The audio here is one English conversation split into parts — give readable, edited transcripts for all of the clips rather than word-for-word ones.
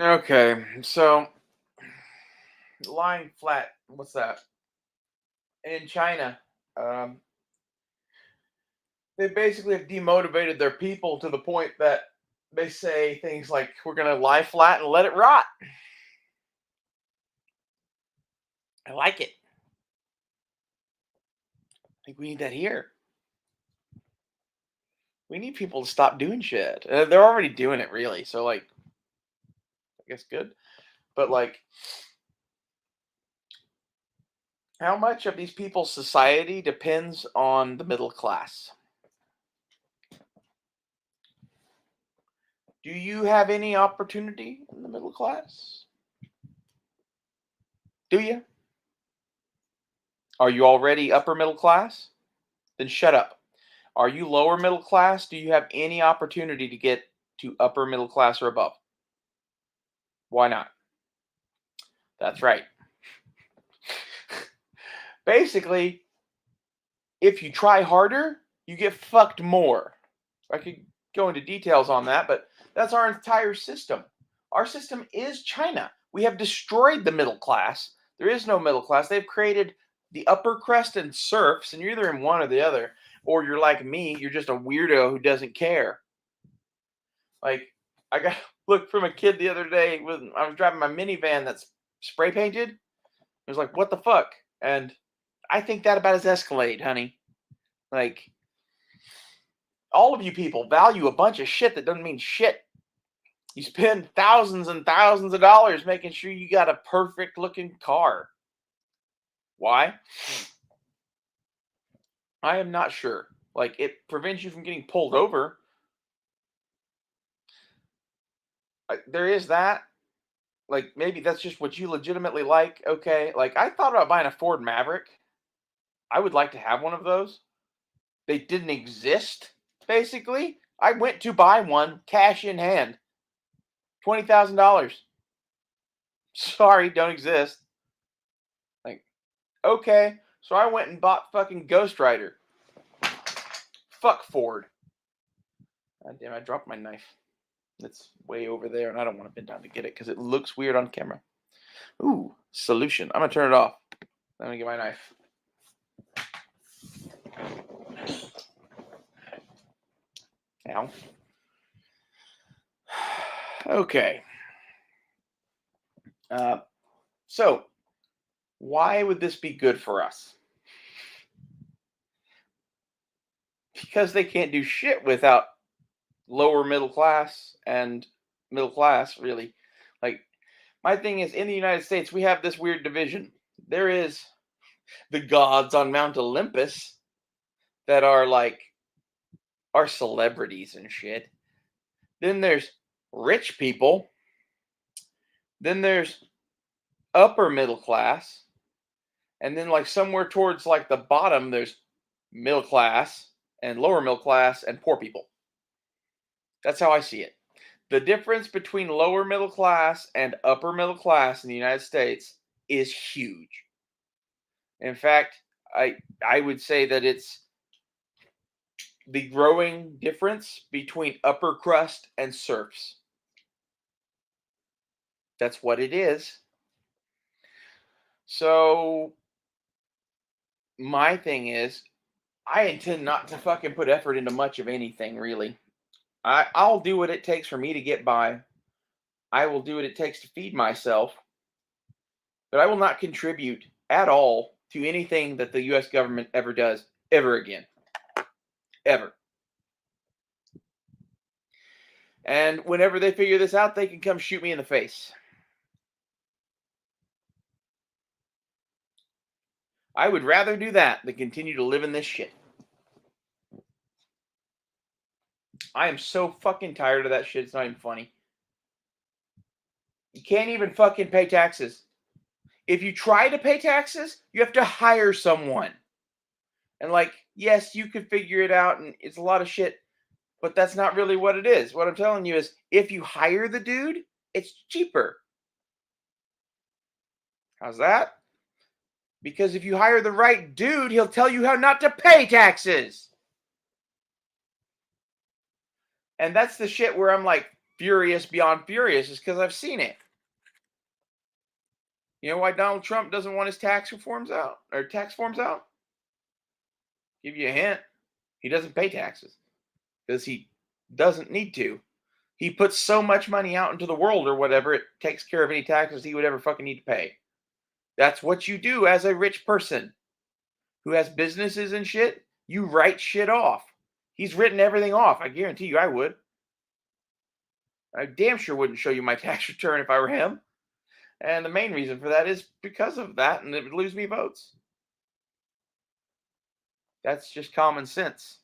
Okay, so lying flat. What's that? In China, um, they basically have demotivated their people to the point that they say things like, "We're gonna lie flat and let it rot." I like it. I think we need that here. We need people to stop doing shit. They're already doing it, really. So, like, I guess good. But like, how much of these people's society depends on the middle class? Do you have any opportunity in the middle class? Do you? Are you already upper middle class? Then shut up. Are you lower middle class? Do you have any opportunity to get to upper middle class or above? Why not? That's right. Basically, if you try harder, you get fucked more. I could go into details on that, but that's our entire system. Our system is China. We have destroyed the middle class. There is no middle class. They've created the upper crust and serfs, and you're either in one or the other, or you're like me, you're just a weirdo who doesn't care. Like, I got look from a kid the other day when I was driving my minivan that's spray painted. It was like, what the fuck? And I think that about his Escalade, honey. Like, all of you people value a bunch of shit that doesn't mean shit. You spend thousands and thousands of dollars making sure you got a perfect looking car. Why? I am not sure. Like, it prevents you from getting pulled over. There is that. Like, maybe that's just what you legitimately like. Okay. Like, I thought about buying a Ford Maverick. I would like to have one of those. They didn't exist, basically. I went to buy one, cash in hand, $20,000. Sorry, don't exist. Like, okay. So I went and bought fucking Ghost Rider. Fuck Ford. God damn, I dropped my knife. It's way over there, and I don't want to bend down to get it because it looks weird on camera. Ooh, solution. I'm gonna turn it off. Let me get my knife. Ow. Okay. Uh, so, why would this be good for us? Because they can't do shit without lower middle class and middle class, really. Like, my thing is, in the United States, we have this weird division. There is the gods on Mount Olympus that are like are celebrities and shit. Then there's rich people. Then there's upper middle class. And then like somewhere towards like the bottom, there's middle class and lower middle class and poor people. That's how I see it. The difference between lower middle class and upper middle class in the United States is huge. In fact, I would say that it's the growing difference between upper crust and serfs. That's what it is. So my thing is, I intend not to fucking put effort into much of anything, really. I'll do what it takes for me to get by. I will do what it takes to feed myself, but I will not contribute at all to anything that the US government ever does ever again. Ever. And whenever they figure this out, they can come shoot me in the face. I would rather do that than continue to live in this shit. I am so fucking tired of that shit. It's not even funny. You can't even fucking pay taxes. If you try to pay taxes, you have to hire someone. And like, yes, you could figure it out and it's a lot of shit, but that's not really what it is. What I'm telling you is if you hire the dude, it's cheaper. How's that? Because if you hire the right dude, he'll tell you how not to pay taxes. And that's the shit where I'm like, furious beyond furious is because I've seen it. You know why Donald Trump doesn't want his tax reforms out or tax forms out? Give you a hint. He doesn't pay taxes because he doesn't need to. He puts so much money out into the world or whatever, it takes care of any taxes he would ever fucking need to pay. That's what you do as a rich person who has businesses and shit. You write shit off. He's written everything off. I guarantee you I would. I damn sure wouldn't show you my tax return if I were him. And the main reason for that is because of that, and it would lose me votes. That's just common sense.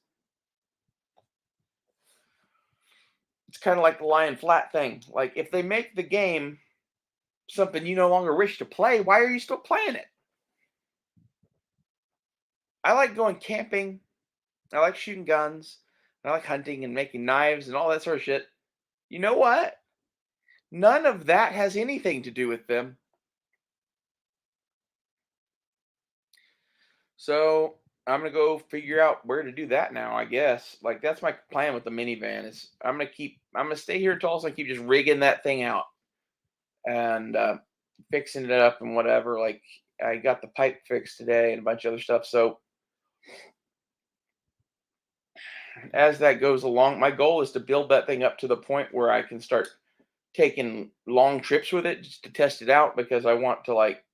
It's kind of like the lying flat thing. Like, if they make the game something you no longer wish to play, why are you still playing it? I like going camping. I like shooting guns. I like hunting and making knives and all that sort of shit. You know what? None of that has anything to do with them. So I'm gonna go figure out where to do that now, I guess. Like, that's my plan with the minivan is I'm gonna stay here in Tulsa and keep just rigging that thing out and fixing it up and whatever. Like, I got the pipe fixed today and a bunch of other stuff. So as that goes along, my goal is to build that thing up to the point where I can start taking long trips with it just to test it out because I want to like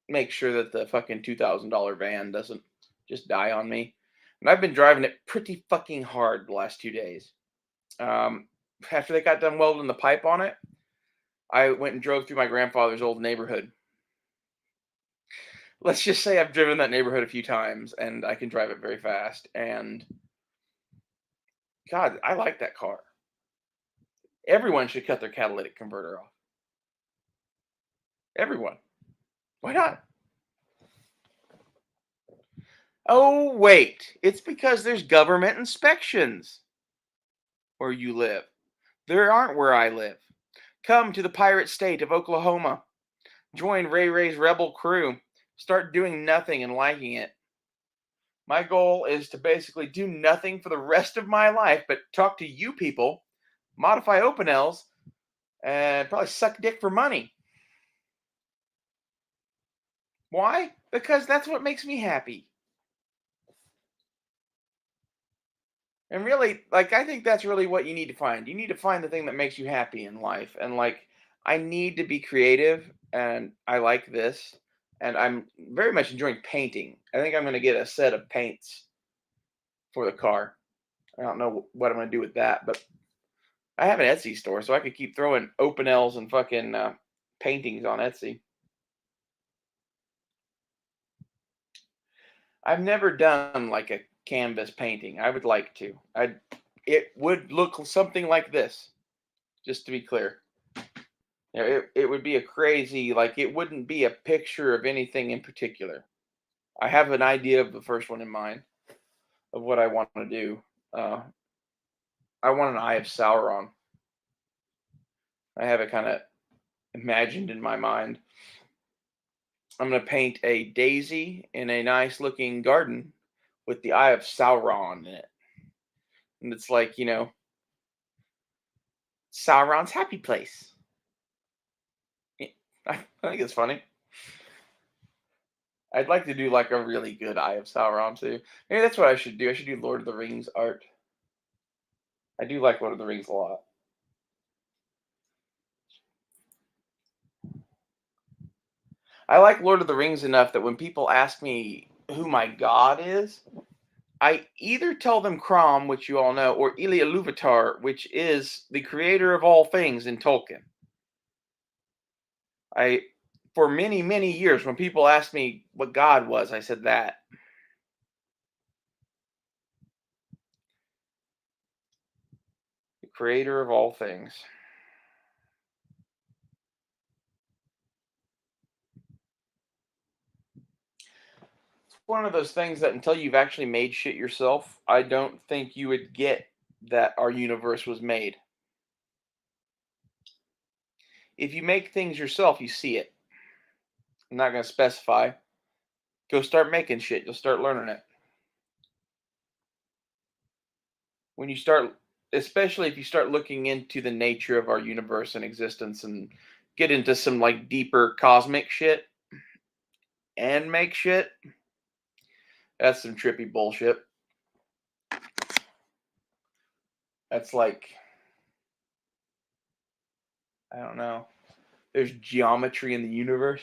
make sure that the fucking $2,000 van doesn't just die on me. And I've been driving it pretty fucking hard the last 2 days. Um, After they got done welding the pipe on it, I went and drove through my grandfather's old neighborhood. Let's just say I've driven that neighborhood a few times and I can drive it very fast. And God, I like that car. Everyone should cut their catalytic converter off. Everyone. Why not? Oh, wait. It's because there's government inspections where you live. There aren't where I live. Come to the pirate state of Oklahoma. Join Ray Ray's rebel crew. Start doing nothing and liking it. My goal is to basically do nothing for the rest of my life but talk to you people, modify Opinels, and probably suck dick for money. Why? Because that's what makes me happy. And really, like, I think that's really what you need to find. You need to find the thing that makes you happy in life. And, like, I need to be creative, and I like this. And I'm very much enjoying painting. I think I'm going to get a set of paints for the car. I don't know what I'm going to do with that, but I have an Etsy store, so I could keep throwing Opinels and fucking paintings on Etsy. I've never done like a canvas painting. I would like to. It would look something like this, just to be clear. You know, it would be a crazy, like, it wouldn't be a picture of anything in particular. I have an idea of the first one in mind of what I want to do. Uh, I want an Eye of Sauron. I have it kind of imagined in my mind. I'm going to paint a daisy in a nice looking garden with the Eye of Sauron in it. And it's like, Sauron's happy place. I think it's funny. I'd like to do like a really good Eye of Sauron too. Maybe that's what I should do. I should do Lord of the Rings art. I do like Lord of the Rings a lot. I like Lord of the Rings enough that when people ask me who my god is, I either tell them Crom, which you all know, or Ilia Iluvatar, which is the creator of all things in Tolkien. I, for many, many years, when people asked me what God was, I said that. The creator of all things. It's one of those things that until you've actually made shit yourself, I don't think you would get that our universe was made. If you make things yourself, you see it. I'm not going to specify. Go start making shit. You'll start learning it. When you start especially if you start looking into the nature of our universe and existence and get into some like deeper cosmic shit and make shit. That's some trippy bullshit. That's like, I don't know. There's geometry in the universe.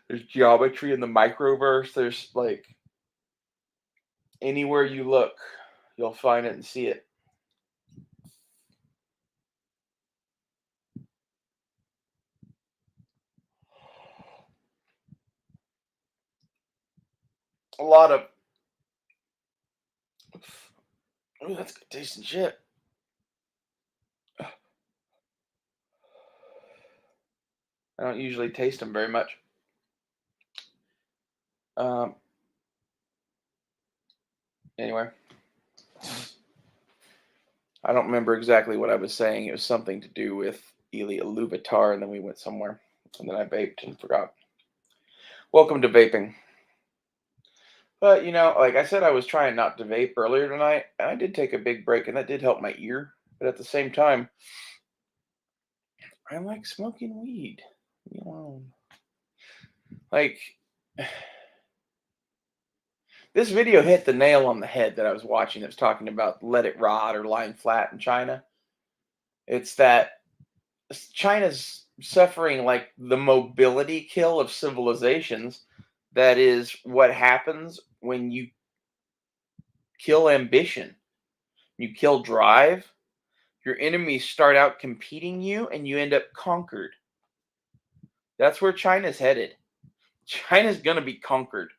There's geometry in the microverse. There's like anywhere you look, you'll find it and see it. A lot of that's good tasting shit. I don't usually taste them very much. Anyway, I don't remember exactly what I was saying. It was something to do with Elia Louvetar, and then we went somewhere, and then I vaped and forgot. Welcome to vaping. But like I said, I was trying not to vape earlier tonight, and I did take a big break, and that did help my ear. But at the same time, I like smoking weed. Leave me alone. Like, this video hit the nail on the head that I was watching that was talking about let it rot or lying flat in China. It's that China's suffering like the mobility kill of civilizations. That is what happens when you kill ambition, you kill drive. Your enemies start out competing you and you end up conquered. That's where China's headed. China's going to be conquered.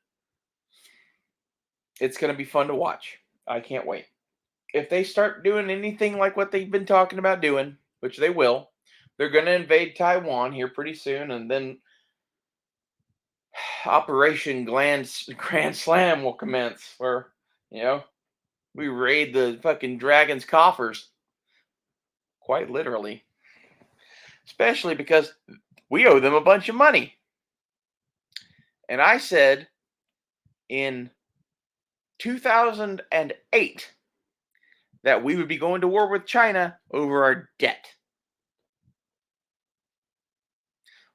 It's going to be fun to watch. I can't wait. If they start doing anything like what they've been talking about doing, which they will, they're going to invade Taiwan here pretty soon, and then Operation Grand Slam will commence, where we raid the fucking dragon's coffers, quite literally. Especially because we owe them a bunch of money. And I said in 2008 that we would be going to war with China over our debt.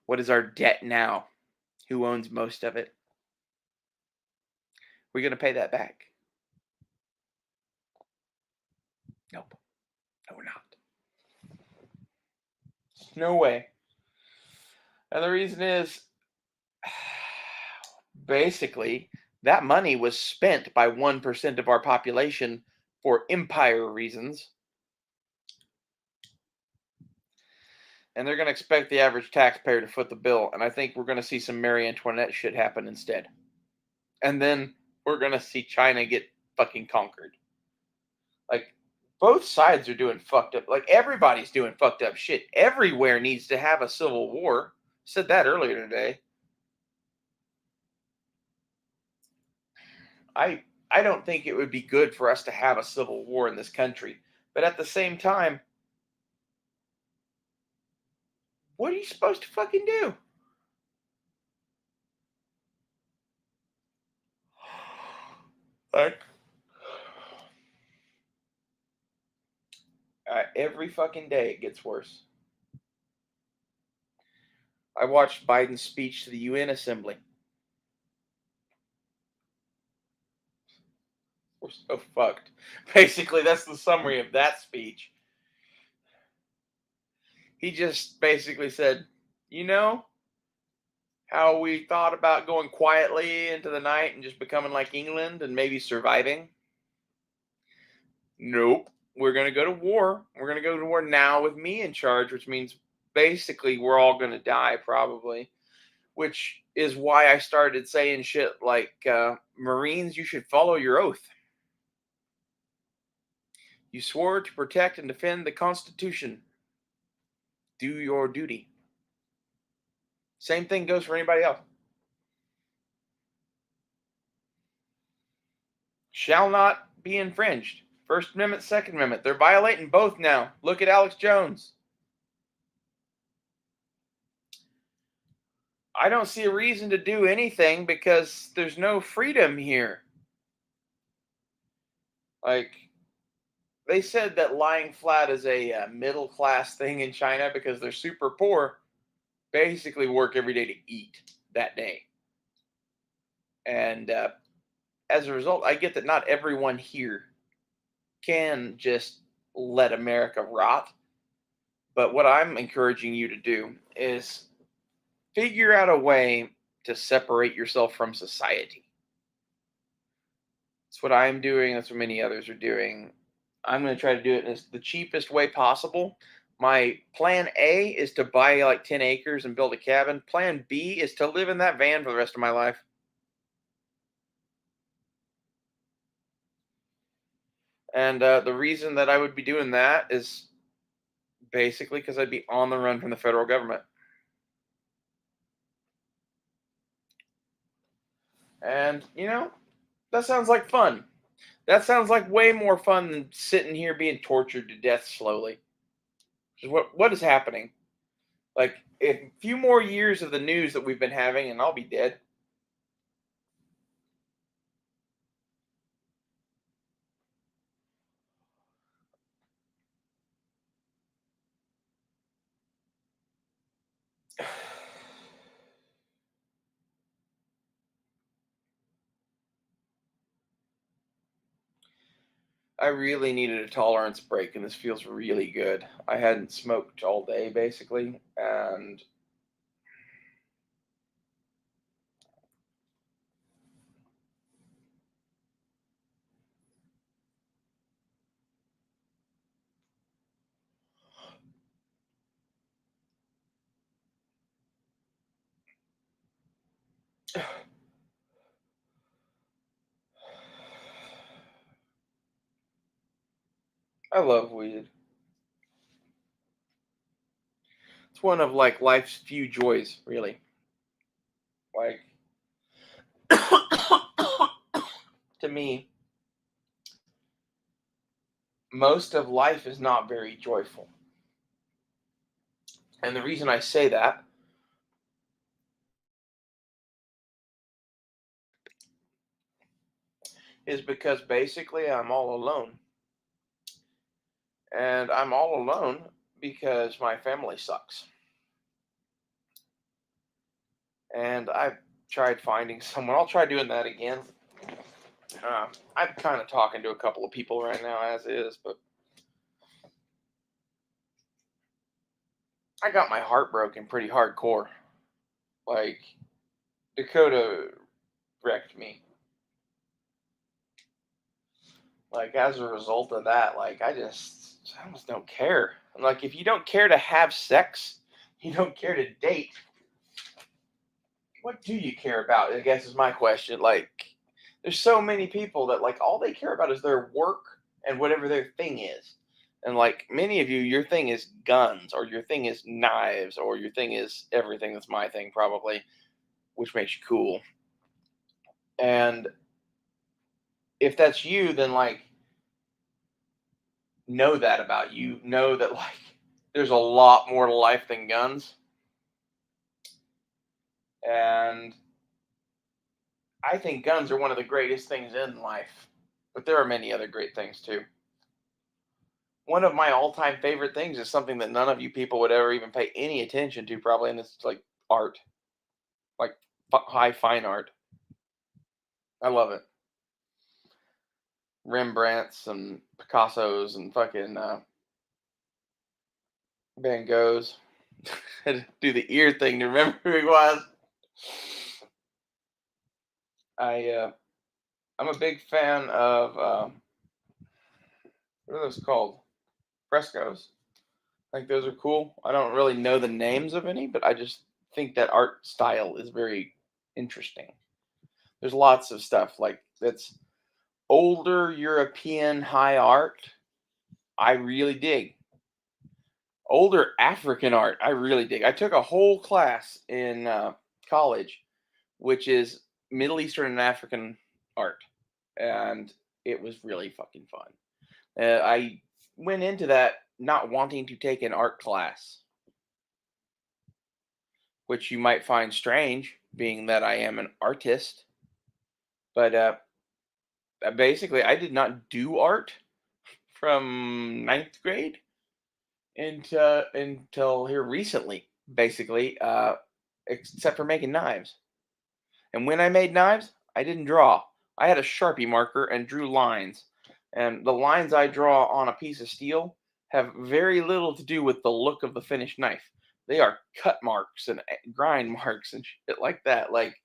What is our debt now? Who owns most of it? We're going to pay that back. Nope. No, we're not. No way. And the reason is, basically, that money was spent by 1% of our population for empire reasons. And they're going to expect the average taxpayer to foot the bill. And I think we're going to see some Marie Antoinette shit happen instead. And then we're going to see China get fucking conquered. Like, both sides are doing fucked up. Like, everybody's doing fucked up shit. Everywhere needs to have a civil war. Said that earlier today. I don't think it would be good for us to have a civil war in this country. But at the same time, what are you supposed to fucking do? Like, every fucking day it gets worse. I watched Biden's speech to the UN Assembly. We're so fucked. Basically, that's the summary of that speech. He just basically said, how we thought about going quietly into the night and just becoming like England and maybe surviving? Nope. We're going to go to war. We're going to go to war now with me in charge, which means basically we're all going to die probably, which is why I started saying shit like, Marines, you should follow your oath. You swore to protect and defend the Constitution. Do your duty. Same thing goes for anybody else. Shall not be infringed. First Amendment, Second Amendment. They're violating both now. Look at Alex Jones. I don't see a reason to do anything because there's no freedom here. Like, they said that lying flat is a middle class thing in China because they're super poor, basically work every day to eat that day. And as a result, I get that not everyone here can just let America rot. But what I'm encouraging you to do is figure out a way to separate yourself from society. That's what I'm doing. That's what many others are doing. I'm going to try to do it in the cheapest way possible. My plan A is to buy like 10 acres and build a cabin. Plan B is to live in that van for the rest of my life. And the reason that I would be doing that is basically because I'd be on the run from the federal government. And, that sounds like fun. That sounds like way more fun than sitting here being tortured to death slowly. What is happening? Like a few more years of the news that we've been having, and I'll be dead. I really needed a tolerance break, and this feels really good. I hadn't smoked all day, basically, and I love weed. It's one of like life's few joys, really. Like to me, most of life is not very joyful. And the reason I say that is because basically I'm all alone. And I'm all alone because my family sucks. And I've tried finding someone. I'll try doing that again. I'm kind of talking to a couple of people right now as is, but I got my heart broken pretty hardcore. Like, Dakota wrecked me. Like, as a result of that, like, I almost don't care. Like, if you don't care to have sex, you don't care to date, what do you care about? I guess is my question. Like, there's so many people that like all they care about is their work and whatever their thing is. And like many of you, your thing is guns, or your thing is knives, or your thing is everything that's my thing, probably, which makes you cool. And if that's you, then like know that about you. Know that like there's a lot more to life than guns. And I think guns are one of the greatest things in life, but there are many other great things too. One of my all-time favorite things is something that none of you people would ever even pay any attention to, probably, and it's like art, like high fine art. I love it. Rembrandts and Picassos and fucking Van Goghs. Had to do the ear thing to remember who he was. I'm a big fan of what are those called? Frescoes. I think those are cool. I don't really know the names of any, but I just think that art style is very interesting. There's lots of stuff like that's older European high art. I really dig. Older African art. I really dig. I took a whole class in college, which is Middle Eastern and African art, and it was really fucking fun. I went into that not wanting to take an art class, which you might find strange, being that I am an artist. But basically, I did not do art from ninth grade until here recently, basically, except for making knives. And when I made knives, I didn't draw. I had a Sharpie marker and drew lines. And the lines I draw on a piece of steel have very little to do with the look of the finished knife. They are cut marks and grind marks and shit like that. Like,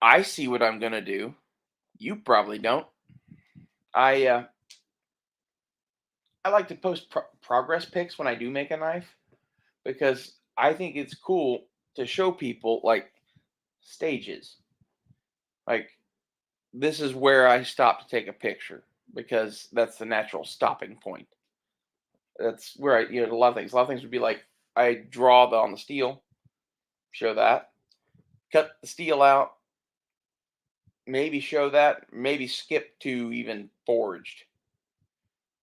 I see what I'm gonna do. You probably don't. I I like to post progress pics when I do make a knife because I think it's cool to show people like stages. Like, this is where I stop to take a picture because that's the natural stopping point. That's where a lot of things. A lot of things would be like I draw on the steel, show that, cut the steel out, maybe show that, maybe skip to even forged.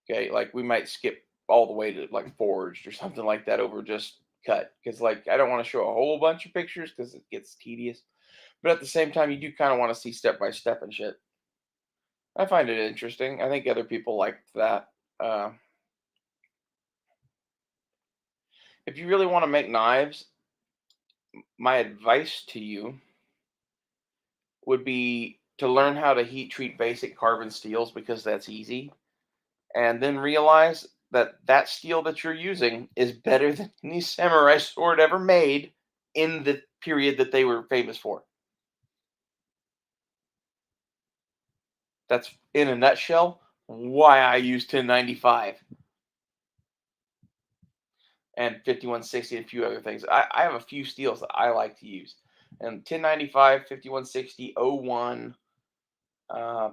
Okay, like we might skip all the way to like forged or something like that over just cut because like I don't want to show a whole bunch of pictures because it gets tedious. But at the same time, you do kind of want to see step by step and shit. I find it interesting. I think other people like that. Uh, if you really want to make knives, my advice to you would be to learn how to heat treat basic carbon steels because that's easy, and then realize that that steel that you're using is better than any samurai sword ever made in the period that they were famous for. That's in a nutshell why I use 1095 and 5160 and a few other things. I have a few steels that I like to use. And 1095, 5160, O1. Uh,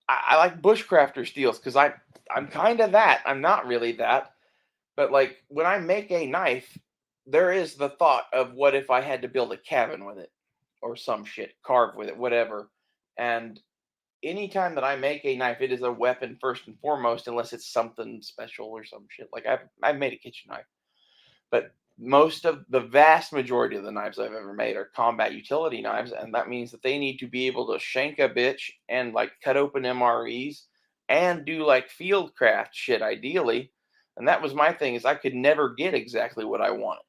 I like bushcrafter steels because I'm kind of that. I'm not really that. But like when I make a knife, there is the thought of what if I had to build a cabin with it or some shit, carve with it, whatever. And anytime that I make a knife, it is a weapon first and foremost, unless it's something special or some shit. Like I've made a kitchen knife, but most of the vast majority of the knives I've ever made are combat utility knives, and that means that they need to be able to shank a bitch and like cut open MREs and do like field craft shit ideally. And that was my thing is I could never get exactly what I wanted.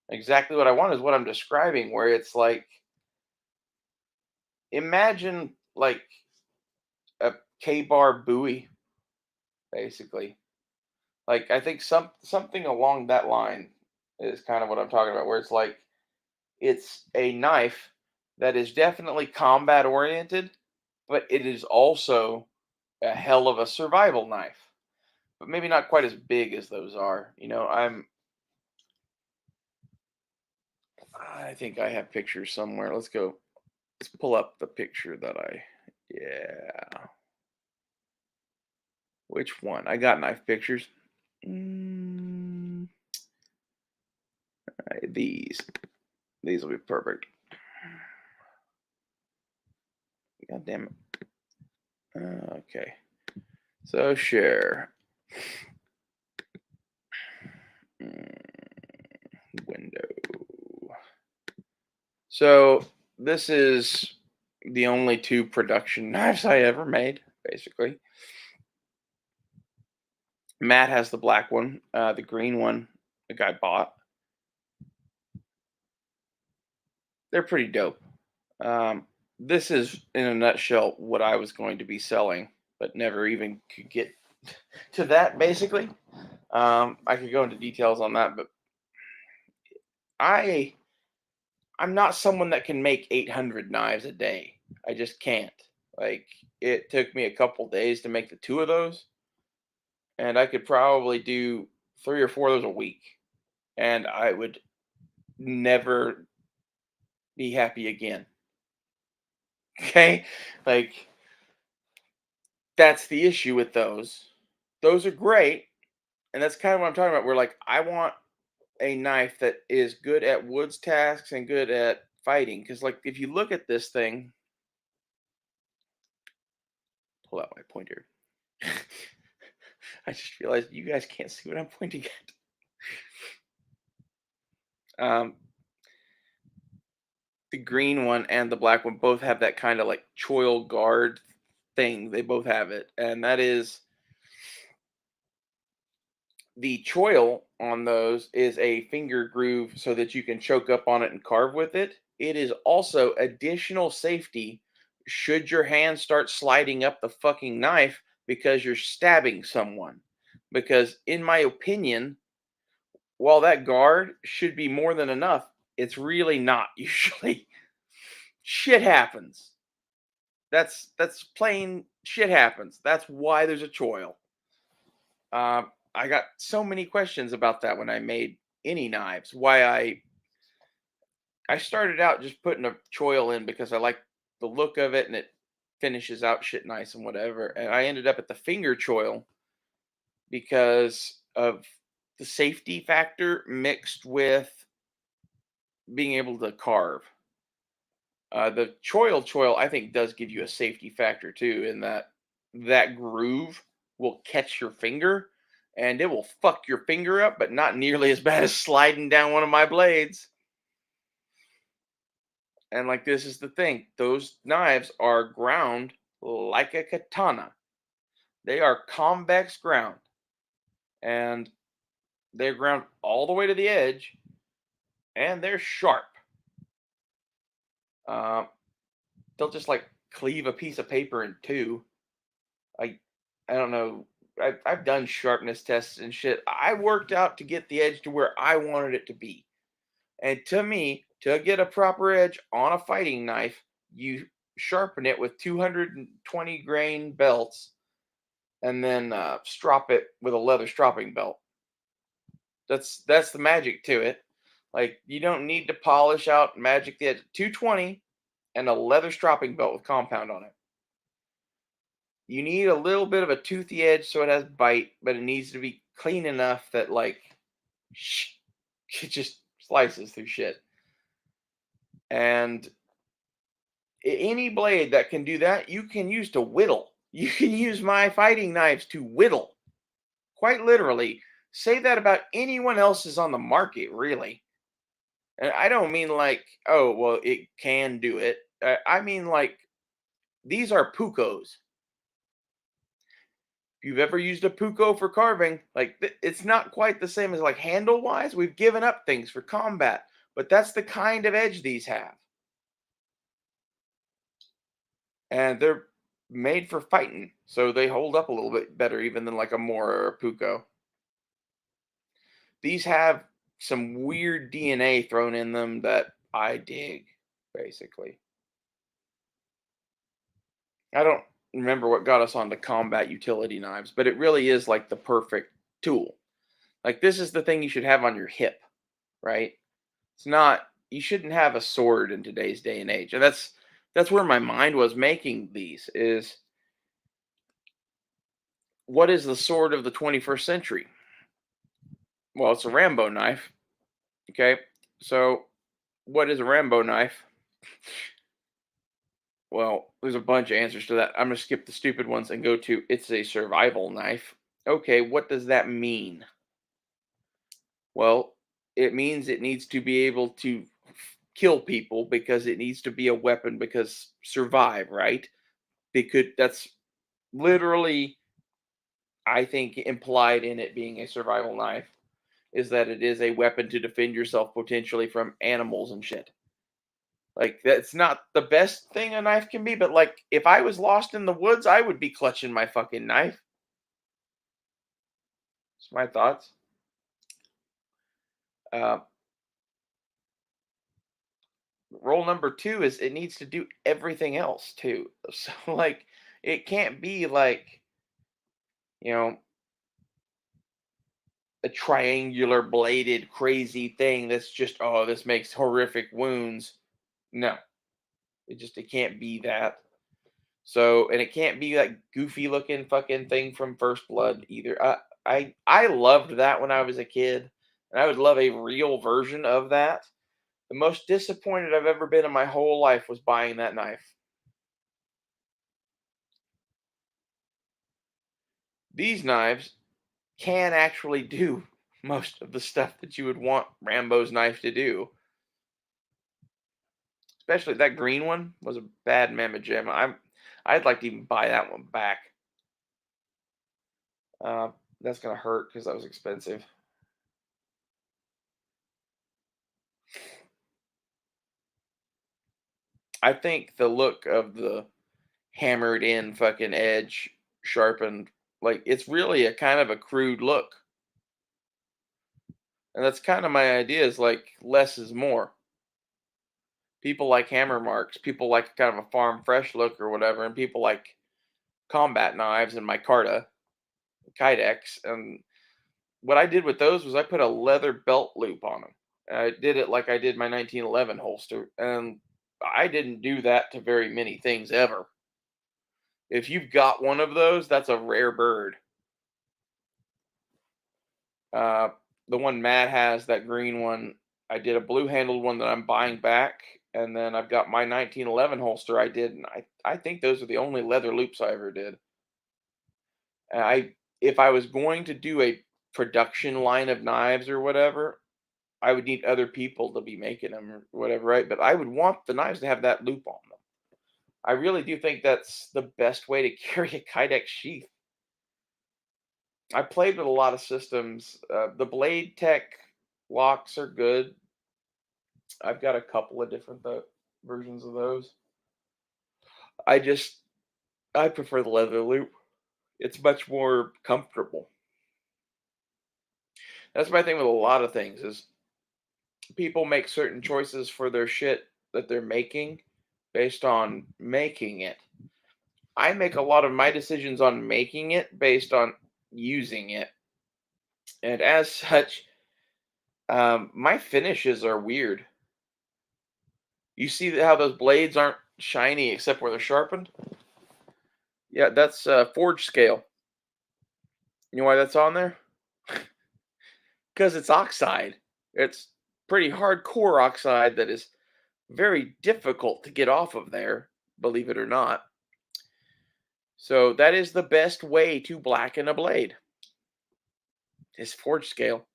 Exactly what I want is what I'm describing, where it's like imagine like a K-bar buoy, basically. Like I think something along that line is kind of what I'm talking about, where it's like it's a knife that is definitely combat oriented, but it is also a hell of a survival knife. But maybe not quite as big as those are. I think I have pictures somewhere. Let's go. Let's pull up the picture that I yeah. Which one? I got knife pictures. Mm, these. These will be perfect. God damn it. Okay. So share. Window. So this is the only two production knives I ever made, basically. Matt has the black one. The green one the guy bought. They're pretty dope. This is, in a nutshell, what I was going to be selling, but never even could get to that, basically. I could go into details on that, but I I'm not someone that can make 800 knives a day. I just can't. Like it took me a couple days to make the two of those, and I could probably do 3 or 4 of those a week, and I would never be happy again. Okay? Like that's the issue with those. Those are great, and that's kind of what I'm talking about. Where like I want a knife that is good at woods tasks and good at fighting. Because like if you look at this thing, pull out my pointer. I just realized you guys can't see what I'm pointing at. The green one and the black one both have that kind of like choil guard thing. They both have it. And that is the choil on those is a finger groove so that you can choke up on it and carve with it. It is also additional safety should your hand start sliding up the fucking knife because you're stabbing someone. Because, in my opinion, while that guard should be more than enough, it's really not usually. Shit happens. That's plain shit happens. That's why there's a choil. I got so many questions about that when I made any knives. Why I started out just putting a choil in because I like the look of it and it finishes out shit nice and whatever. And I ended up at the finger choil because of the safety factor mixed with being able to carve. The choil I think does give you a safety factor too, in that that groove will catch your finger and it will fuck your finger up, but not nearly as bad as sliding down one of my blades. And like this is the thing, those knives are ground like a katana. They are convex ground and they're ground all the way to the edge and they're sharp. Uh, they'll just like cleave a piece of paper in two. I I don't know. I've done sharpness tests and shit. I worked out to get the edge to where I wanted it to be. And to me, to get a proper edge on a fighting knife, you sharpen it with 220 grain belts and then strop it with a leather stropping belt. That's the magic to it. Like you don't need to polish out magic the edge. 220 and a leather stropping belt with compound on it. You need a little bit of a toothy edge so it has bite, but it needs to be clean enough that like it just slices through shit. And any blade that can do that, you can use to whittle. You can use my fighting knives to whittle. Quite literally. Say that about anyone else's on the market, really. And I don't mean like, oh, well, it can do it. I mean like these are pucos. If you've ever used a puko for carving, like it's not quite the same as like handle wise. We've given up things for combat, but that's the kind of edge these have. And they're made for fighting, so they hold up a little bit better even than like a Mora or a Puko. These have some weird DNA thrown in them that I dig, basically. I don't remember what got us onto combat utility knives, but it really is like the perfect tool. Like this is the thing you should have on your hip, right? It's not you shouldn't have a sword in today's day and age. And that's where my mind was making these is what is the sword of the 21st century? Well, it's a Rambo knife. Okay. So, what is a Rambo knife? Well, there's a bunch of answers to that. I'm going to skip the stupid ones and go to it's a survival knife. Okay, what does that mean? Well, it means it needs to be able to kill people because it needs to be a weapon because survive, right? That's literally I think implied in it being a survival knife is that it is a weapon to defend yourself potentially from animals and shit. Like that's not the best thing a knife can be, but like if I was lost in the woods, I would be clutching my fucking knife. It's my thoughts. Uh, Rule number two is it needs to do everything else too. So like it can't be like you know a triangular bladed crazy thing that's just oh this makes horrific wounds. No, it can't be that. So, and it can't be that goofy looking fucking thing from First Blood either. I loved that when I was a kid, and I would love a real version of that. The most disappointed I've ever been in my whole life was buying that knife. These knives can actually do most of the stuff that you would want Rambo's knife to do. Especially that green one was a bad mammoth gem. I'd like to even buy that one back. Uh, that's gonna hurt because that was expensive. I think the look of the hammered in fucking edge, sharpened, like it's really a kind of a crude look. And that's kind of my idea is like less is more. People like hammer marks, people like kind of a farm fresh look or whatever, and people like combat knives and micarta, kydex. And what I did with those was I put a leather belt loop on them. I did it like I did my 1911 holster, and I didn't do that to very many things ever. If you've got one of those, that's a rare bird. Uh, the one Matt has, that green one, I did a blue handled one that I'm buying back, and then I've got my 1911 holster I did, and I think those are the only leather loops I ever did. And if I was going to do a production line of knives or whatever, I would need other people to be making them or whatever, right? But I would want the knives to have that loop on them. I really do think that's the best way to carry a Kydex sheath. I played with a lot of systems. The Blade Tech locks are good. I've got a couple of different versions of those. I just I prefer the leather loop. It's much more comfortable. That's my thing with a lot of things is people make certain choices for their shit that they're making based on making it. I make a lot of my decisions on making it based on using it. And as such, my finishes are weird. You see how those blades aren't shiny except where they're sharpened? Yeah, that's forge scale. You know why that's on there? Because it's oxide. It's pretty hardcore oxide that is very difficult to get off of there, believe it or not. So that is the best way to blacken a blade is forge scale.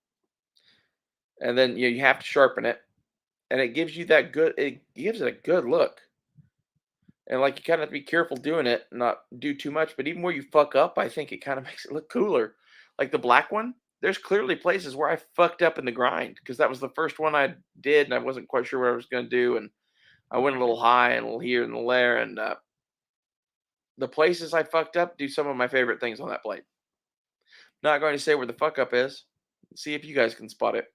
And then you have to sharpen it. And it gives you that good it gives it a good look. And like you kind of have to be careful doing it, not do too much. But even where you fuck up, I think it kind of makes it look cooler. Like the black one, there's clearly places where I fucked up in the grind because that was the first one I did, and I wasn't quite sure what I was going to do, and I went a little high and a little here and a little there, and the places I fucked up do some of my favorite things on that blade. Not going to say where the fuck up is. See if you guys can spot it.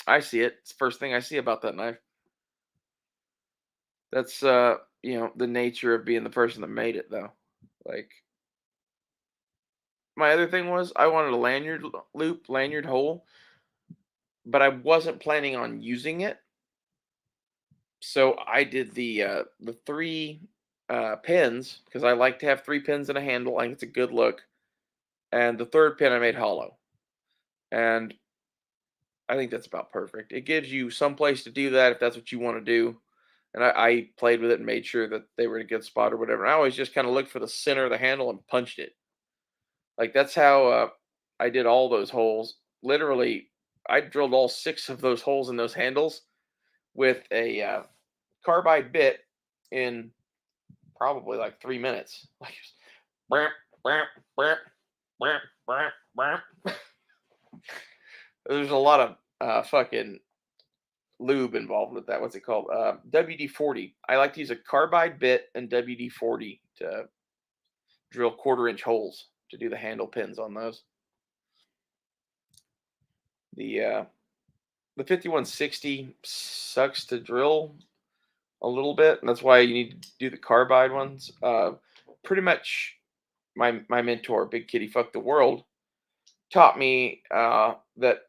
I see it. It's the first thing I see about that knife. That's the nature of being the person that made it though. Like my other thing was I wanted a lanyard hole, but I wasn't planning on using it. So I did the three pins because I like to have three pins in a handle. I think it's a good look. And the third pin I made hollow. And I think that's about perfect. It gives you some place to do that if that's what you want to do. And I played with it and made sure that they were in a good spot or whatever. And I always just kind of looked for the center of the handle and punched it. Like that's how I did all those holes. Literally, I drilled all six of those holes in those handles with a carbide bit in probably like 3 minutes. Like, bramp, bramp, bramp, bramp, bramp, bramp. There's a lot of fucking lube involved with that. What's it called? WD-40. I like to use a carbide bit and WD-40 to drill quarter-inch holes to do the handle pins on those. The 5160 sucks to drill a little bit, and that's why you need to do the carbide ones. Pretty much, my mentor, Big Kitty Fuck the World, taught me that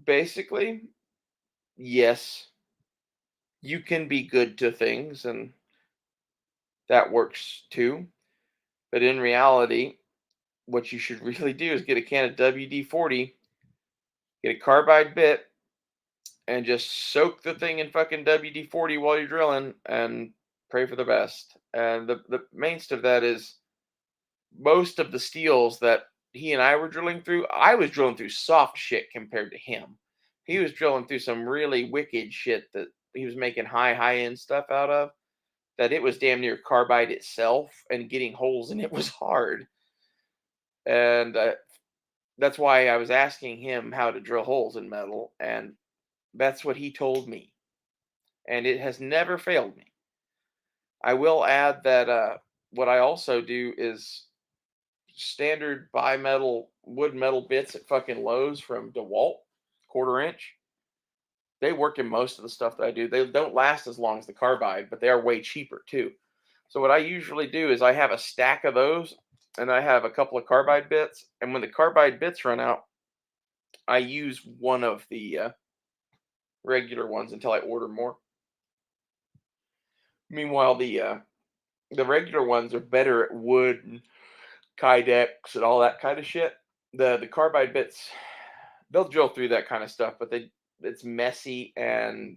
basically, yes, you can be good to things, and that works too. But in reality, what you should really do is get a can of WD-40, get a carbide bit, and just soak the thing in fucking WD-40 while you're drilling and pray for the best. And the mainst of that is most of the steels that he and I were drilling through, I was drilling through soft shit compared to him. He was drilling through some really wicked shit that he was making high end stuff out of, that it was damn near carbide itself, and getting holes in it was hard. And that's why I was asking him how to drill holes in metal, and that's what he told me, and it has never failed me. I will add that what I also do is standard bimetal wood metal bits at fucking Lowe's from DeWalt, 1/4 inch. They work in most of the stuff that I do. They don't last as long as the carbide, but they are way cheaper too. So what I usually do is I have a stack of those, and I have a couple of carbide bits. And when the carbide bits run out, I use one of the regular ones until I order more. Meanwhile, the regular ones are better at wood and Kydex and all that kind of shit. The carbide bits, they'll drill through that kind of stuff, but it's messy and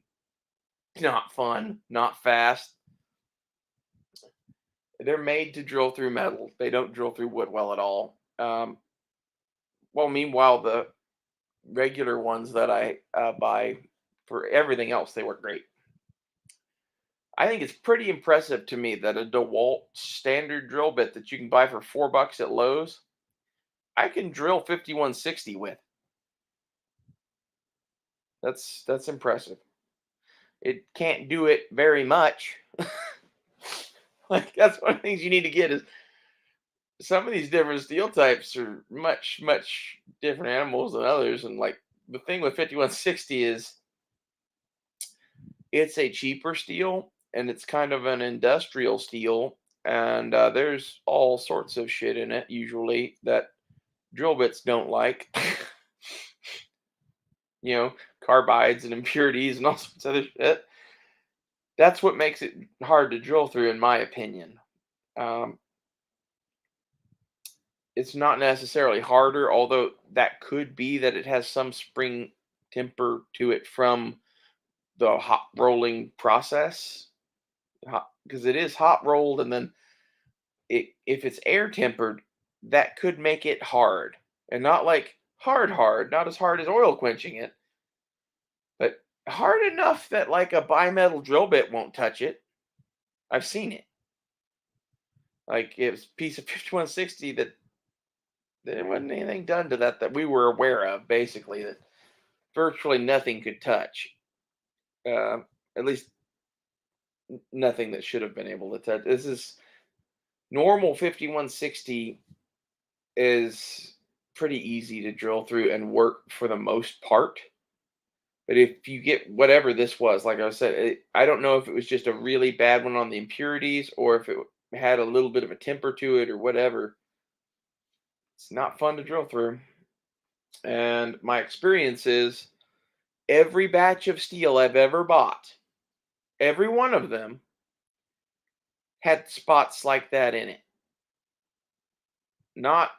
not fun, not fast. They're made to drill through metal. They don't drill through wood well at all. Well, meanwhile, the regular ones that I buy for everything else, they work great. I think it's pretty impressive to me that a DeWalt standard drill bit that you can buy for $4 at Lowe's, I can drill 5160 with. That's impressive. It can't do it very much. Like, that's one of the things you need to get is some of these different steel types are much different animals than others. And like the thing with 5160 is it's a cheaper steel, and it's kind of an industrial steel, and there's all sorts of shit in it usually that drill bits don't like. You know, carbides and impurities and all sorts of other shit. That's what makes it hard to drill through, in my opinion. Um, it's not necessarily harder, although that could be that it has some spring temper to it from the hot rolling process, because it is hot rolled, and then if it's air tempered, that could make it hard, and not like hard, not as hard as oil quenching it, but hard enough that like a bimetal drill bit won't touch it. I've seen it. Like it was a piece of 5160 that there wasn't anything done to that we were aware of, basically, that virtually nothing could touch. Uh, at least nothing that should have been able to touch. This is normal 5160 is pretty easy to drill through and work for the most part. But if you get whatever this was, like I said, I don't know if it was just a really bad one on the impurities or if it had a little bit of a temper to it or whatever. It's not fun to drill through. And my experience is every batch of steel I've ever bought, every one of them had spots like that in it. Not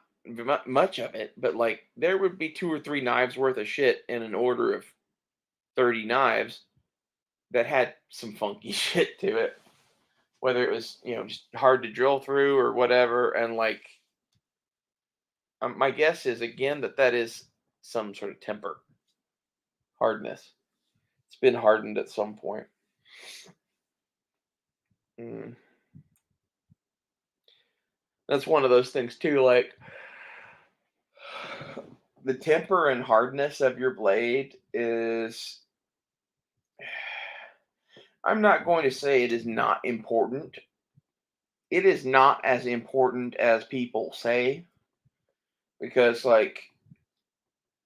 much of it, but like there would be 2 or 3 knives worth of shit in an order of 30 knives that had some funky shit to it. Whether it was, just hard to drill through or whatever. And like, my guess is again that is some sort of temper hardness. It's been hardened at some point. Mm. That's one of those things too. Like the temper and hardness of your blade is. I'm not going to say it is not important. It is not as important as people say, because like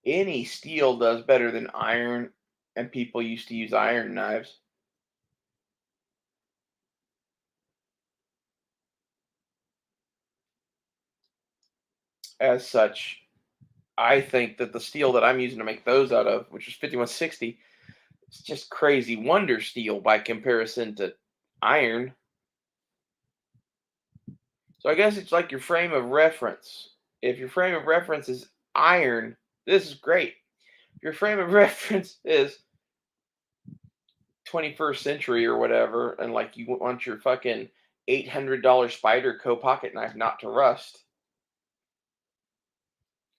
any steel does better than iron, and people used to use iron knives. As such, I think that the steel that I'm using to make those out of, which is 5160, it's just crazy wonder steel by comparison to iron. So I guess it's like your frame of reference. If your frame of reference is iron, this is great. If your frame of reference is 21st century or whatever, and like you want your fucking $800 Spyderco pocket knife not to rust,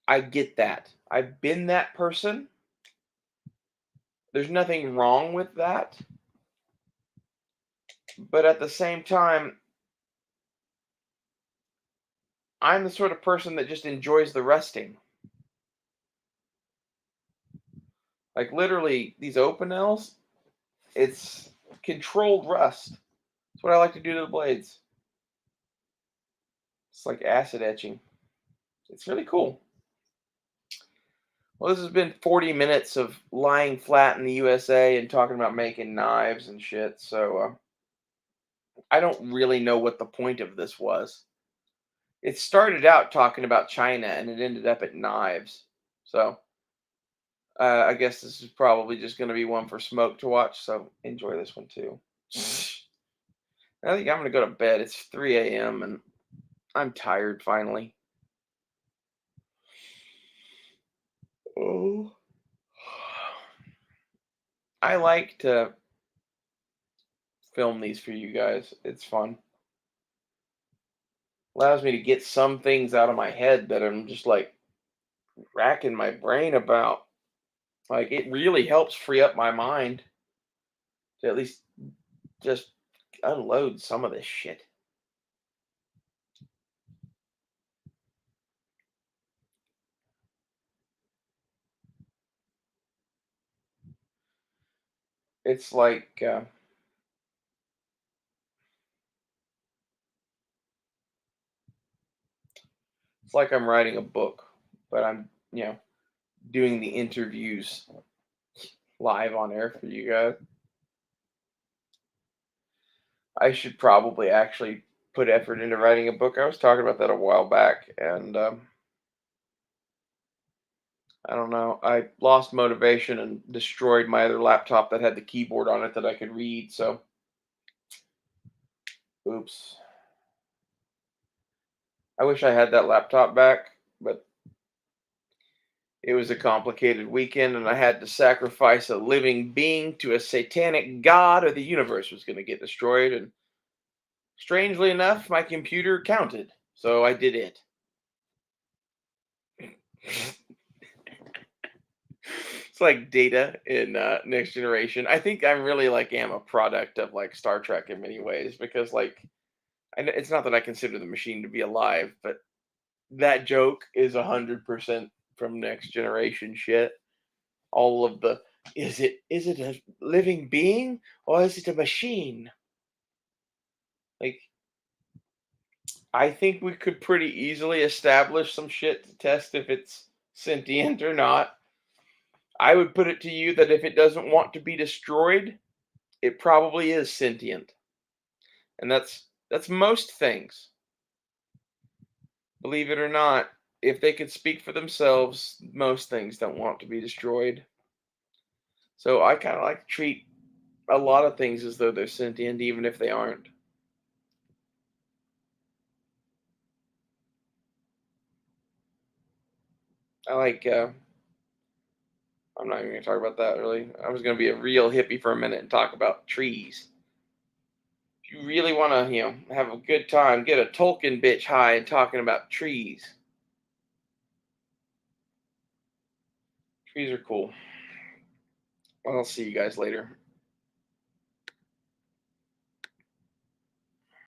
I get that. I've been that person. There's nothing wrong with that. But at the same time, I'm the sort of person that just enjoys the resting. Like literally, these Opinels, it's controlled rust. That's what I like to do to the blades. It's like acid etching. It's really cool. Well, this has been 40 minutes of lying flat in the USA and talking about making knives and shit. So I don't really know what the point of this was. It started out talking about China and it ended up at knives. So I guess this is probably just going to be one for Smoke to watch. So enjoy this one too. I think I'm going to go to bed. It's 3 a.m. and I'm tired finally. Oh. I like to film these for you guys. It's fun. Allows me to get some things out of my head that I'm just like racking my brain about. Like it really helps free up my mind to at least just unload some of this shit. It's like I'm writing a book, but I'm doing the interviews live on air for you guys. I should probably actually put effort into writing a book. I was talking about that a while back, and I don't know. I lost motivation and destroyed my other laptop that had the keyboard on it that I could read. So, oops. I wish I had that laptop back, but it was a complicated weekend, and I had to sacrifice a living being to a satanic god, or the universe was going to get destroyed. And strangely enough, my computer counted, so I did it. It's like Data in Next Generation. I think I'm really like am a product of like Star Trek in many ways because like it's not that I consider the machine to be alive, but that joke is 100% from Next Generation shit. All of the is it a living being or is it a machine? Like I think we could pretty easily establish some shit to test if it's sentient or not. I would put it to you that if it doesn't want to be destroyed, it probably is sentient. And that's most things. Believe it or not, if they could speak for themselves, most things don't want to be destroyed. So I kind of like to treat a lot of things as though they're sentient, even if they aren't. I like. I'm not even gonna talk about that. Really, I was gonna be a real hippie for a minute and talk about trees. If you really want to, have a good time, get a Tolkien bitch high and talking about trees. Trees are cool. I'll see you guys later.